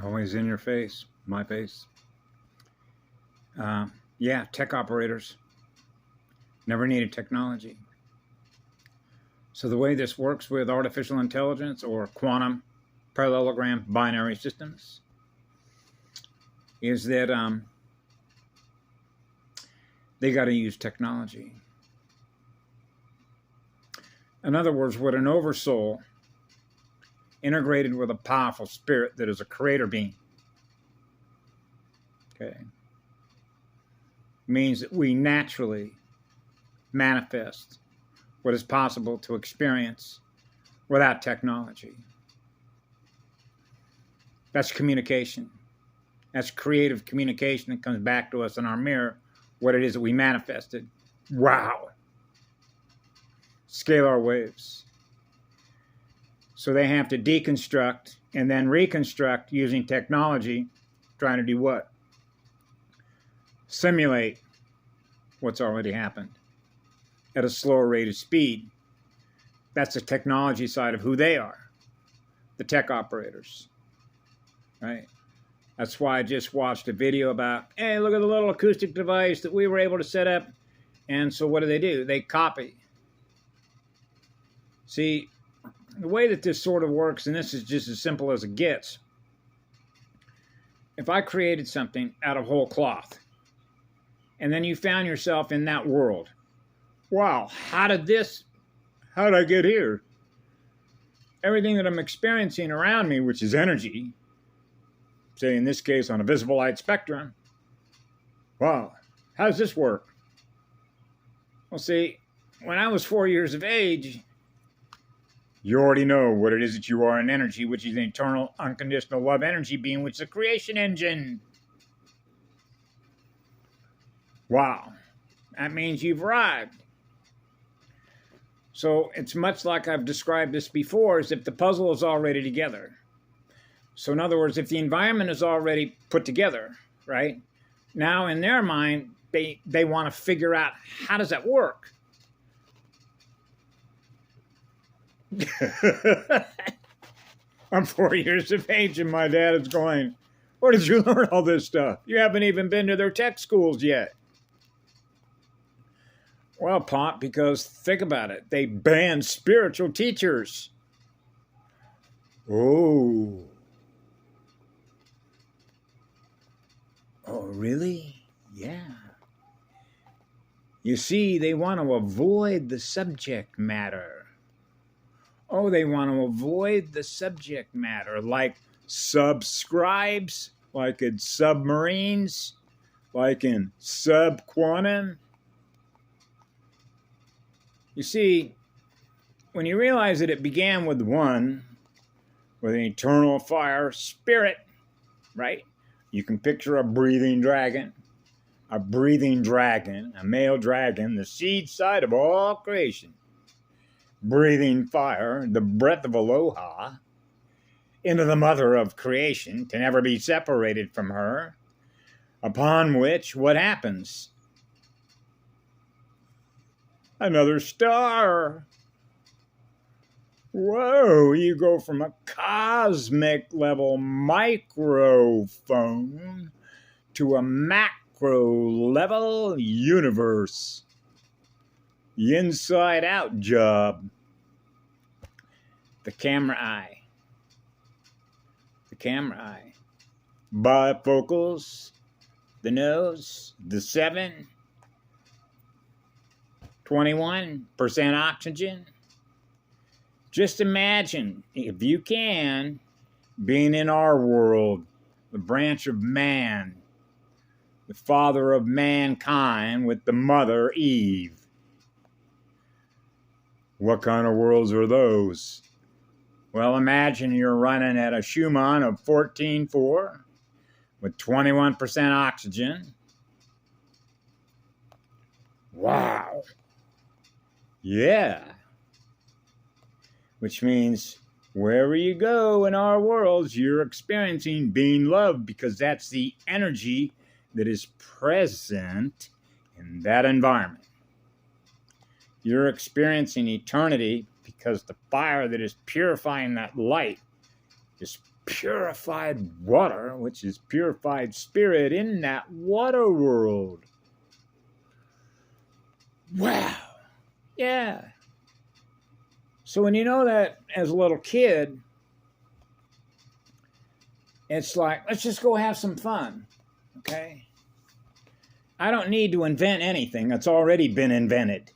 Always in your face, my face. Yeah, tech operators never needed technology. So the way this works with artificial intelligence or quantum parallelogram binary systems is that they got to use technology. In other words, what an oversoul integrated with a powerful spirit that is a creator being, okay, means that we naturally manifest what is possible to experience without technology. That's communication. That's creative communication that comes back to us in our mirror, what it is that we manifested. Wow. Scalar waves. So they have to deconstruct and then reconstruct using technology, trying to do what? Simulate what's already happened at a slower rate of speed. That's the technology side of who they are, the tech operators, right? That's why I just watched a video about, hey, look at the little acoustic device that we were able to set up. And so what do? They copy. See, the way that this sort of works, and this is just as simple as it gets, if I created something out of whole cloth, and then you found yourself in that world, wow, how did I get here? Everything that I'm experiencing around me, which is energy, say in this case on a visible light spectrum, wow, how does this work? Well, see, when I was 4 years of age, you already know what it is that you are in energy, which is an eternal, unconditional love energy being, which is a creation engine. Wow. That means you've arrived. So it's much like I've described this before, as if the puzzle is already together. So in other words, if the environment is already put together, right? Now in their mind, they want to figure out, how does that work? I'm 4 years of age and my dad is going, where did you learn all this stuff? You haven't even been to their tech schools yet. Well, Pop, because think about it. They banned spiritual teachers. Oh. Oh, really? Yeah. You see, they want to avoid the subject matter. Oh, they want to avoid the subject matter, like subscribes, like in submarines, like in subquantum. You see, when you realize that it began with one, with an eternal fire spirit, right? You can picture a breathing dragon, a male dragon, the seed side of all creation. Breathing fire, the breath of aloha, into the mother of creation, to never be separated from her, upon which, what happens? Another star. Whoa, you go from a cosmic level microphone to a macro level universe. The inside out job. The camera eye. The camera eye. Bifocals. The nose. The 7. 21% oxygen. Just imagine, if you can, being in our world, the branch of man, the father of mankind with the mother Eve. What kind of worlds are those? Well, imagine you're running at a Schumann of 14.4 with 21% oxygen. Wow. Yeah. Which means wherever you go in our worlds, you're experiencing being loved, because that's the energy that is present in that environment. You're experiencing eternity because the fire that is purifying that light is purified water, which is purified spirit in that water world. Wow. Yeah. So when you know that as a little kid, it's like, let's just go have some fun. Okay? I don't need to invent anything that's already been invented.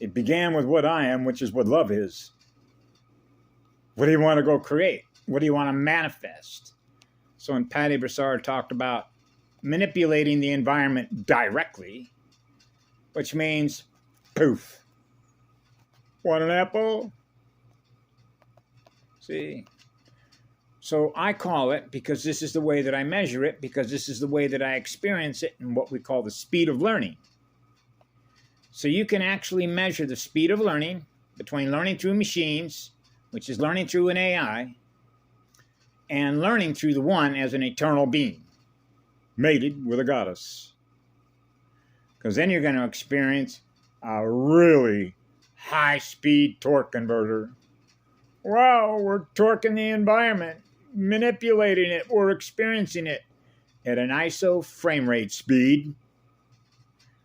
It began with what I am, which is what love is. What do you want to go create? What do you want to manifest? So when Patty Broussard talked about manipulating the environment directly, which means poof. Want an apple? See? So I call it, because this is the way that I measure it, because this is the way that I experience it, in what we call the speed of learning. So you can actually measure the speed of learning between learning through machines, which is learning through an AI, and learning through the one as an eternal being, mated with a goddess. Because then you're going to experience a really high-speed torque converter. Wow, we're torquing the environment, manipulating it, we're experiencing it at an ISO frame rate speed,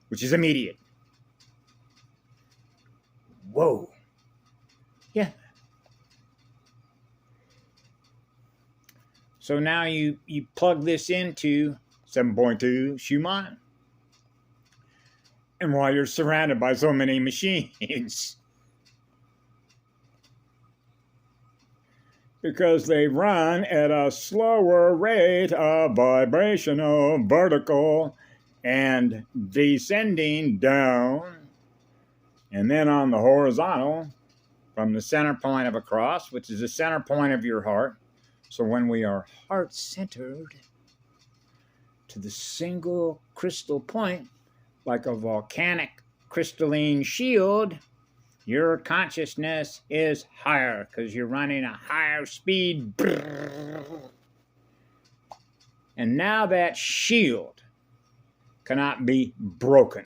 which is immediate. Whoa. Yeah. So now you plug this into 7.2 Schumann. And while you're surrounded by so many machines, because they run at a slower rate of vibrational, vertical, and descending down, and then on the horizontal, from the center point of a cross, which is the center point of your heart. So when we are heart-centered to the single crystal point, like a volcanic crystalline shield, your consciousness is higher because you're running a higher speed. And now that shield cannot be broken,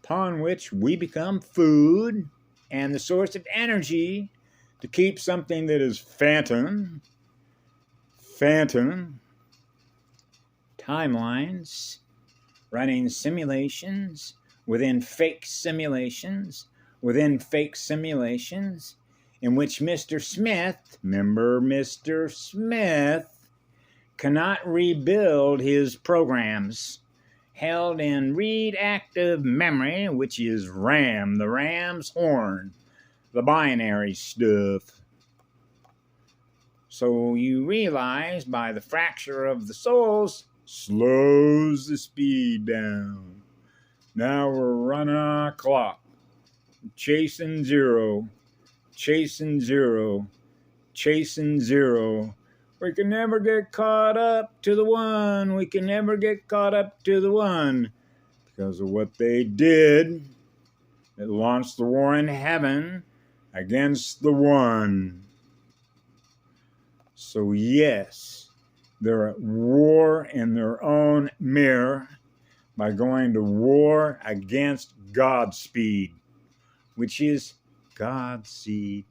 upon which we become food and the source of energy to keep something that is phantom timelines, running simulations within fake simulations, within fake simulations, in which Mr. Smith, remember Mr. Smith, cannot rebuild his programs held in read-active memory, which is RAM, the ram's horn, the binary stuff. So you realize by the fracture of the souls, slows the speed down. Now we're running our clock, chasing zero, chasing zero, chasing zero. We can never get caught up to the one. We can never get caught up to the one because of what they did. It launched the war in heaven against the one. So yes, they're at war in their own mirror by going to war against God's speed, which is God's seed.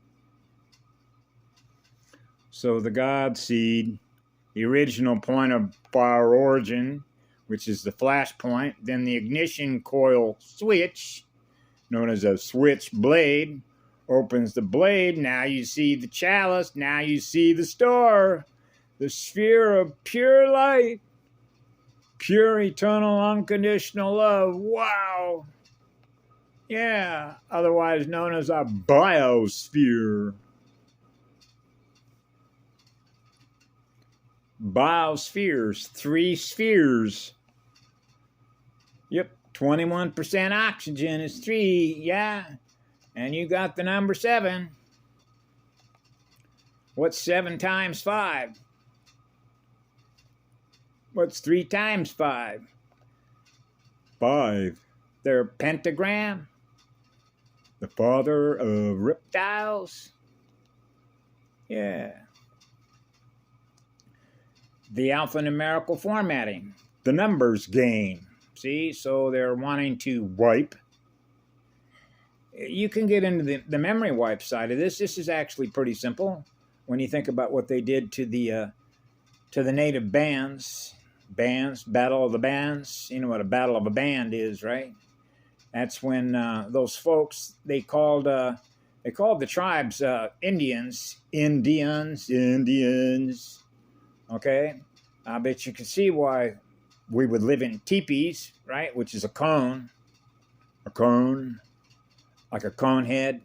So the God seed, the original point of our origin, which is the flash point, then the ignition coil switch, known as a switch blade, opens the blade. Now you see the chalice. Now you see the star, the sphere of pure light, pure, eternal, unconditional love. Wow. Yeah, otherwise known as a biosphere. Biospheres, 3 spheres. Yep, 21% oxygen is 3, yeah. And you got the number 7. What's 7 times 5? What's 3 times 5? 5. They're pentagram. The father of reptiles. Yeah. The alphanumerical formatting. The numbers game. See, so they're wanting to wipe. You can get into the memory wipe side of this. This is actually pretty simple. when you think about what they did to the native bands, battle of the bands. You know what a battle of a band is, right? That's when those folks, they called the tribes Indians. Okay, I bet you can see why we would live in teepees, right? Which is a cone, like a cone head,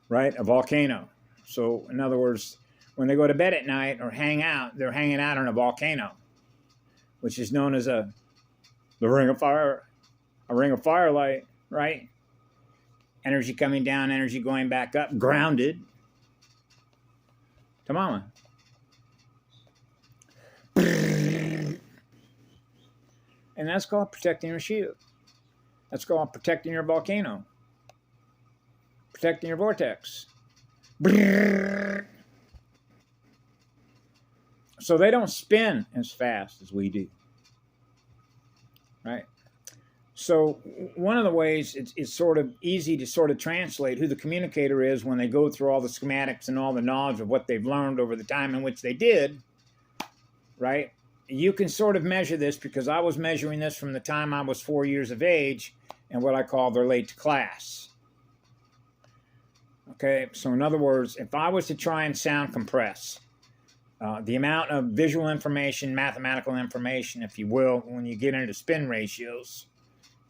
right? A volcano. So in other words, when they go to bed at night or hang out, they're hanging out on a volcano, which is known as the ring of fire, a ring of firelight, right? Energy coming down, energy going back up, grounded to mama. And that's called protecting your shield. That's called protecting your volcano, protecting your vortex. So they don't spin as fast as we do, right? So one of the ways it's sort of easy to sort of translate who the communicator is when they go through all the schematics and all the knowledge of what they've learned over the time in which they did, right? You can sort of measure this because I was measuring this from the time I was 4 years of age and what I call they're late to class. Okay, so in other words, if I was to try and sound compress the amount of visual information, mathematical information, if you will, when you get into spin ratios,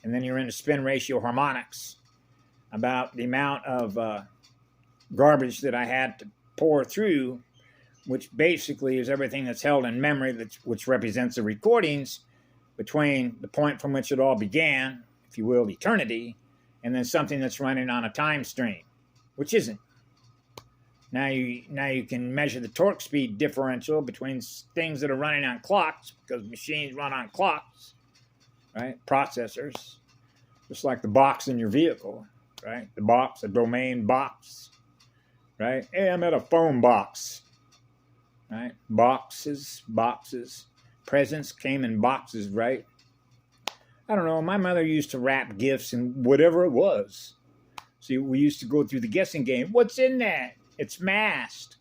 and then you're into spin ratio harmonics, about the amount of garbage that I had to pour through, which basically is everything that's held in memory, which represents the recordings between the point from which it all began, if you will, eternity, and then something that's running on a time stream, which isn't. Now you can measure the torque speed differential between things that are running on clocks, because machines run on clocks, right? Processors, just like the box in your vehicle, right? The box, a domain box, right? Hey, I'm at a phone box, right? Boxes. Presents came in boxes, right? I don't know. My mother used to wrap gifts in whatever it was. See, we used to go through the guessing game. What's in that? It's masked.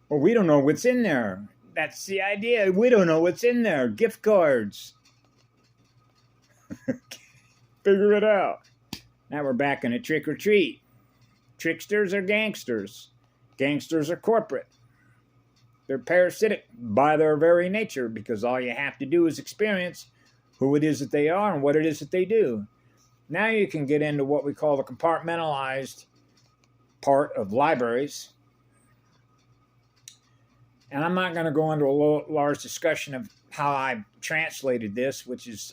Well, we don't know what's in there. That's the idea. We don't know what's in there. Gift cards. Figure it out. Now we're back in a trick or treat. Tricksters are gangsters. Gangsters are corporate. They're parasitic by their very nature because all you have to do is experience who it is that they are and what it is that they do. Now you can get into what we call the compartmentalized part of libraries. And I'm not going to go into a large discussion of how I translated this, which is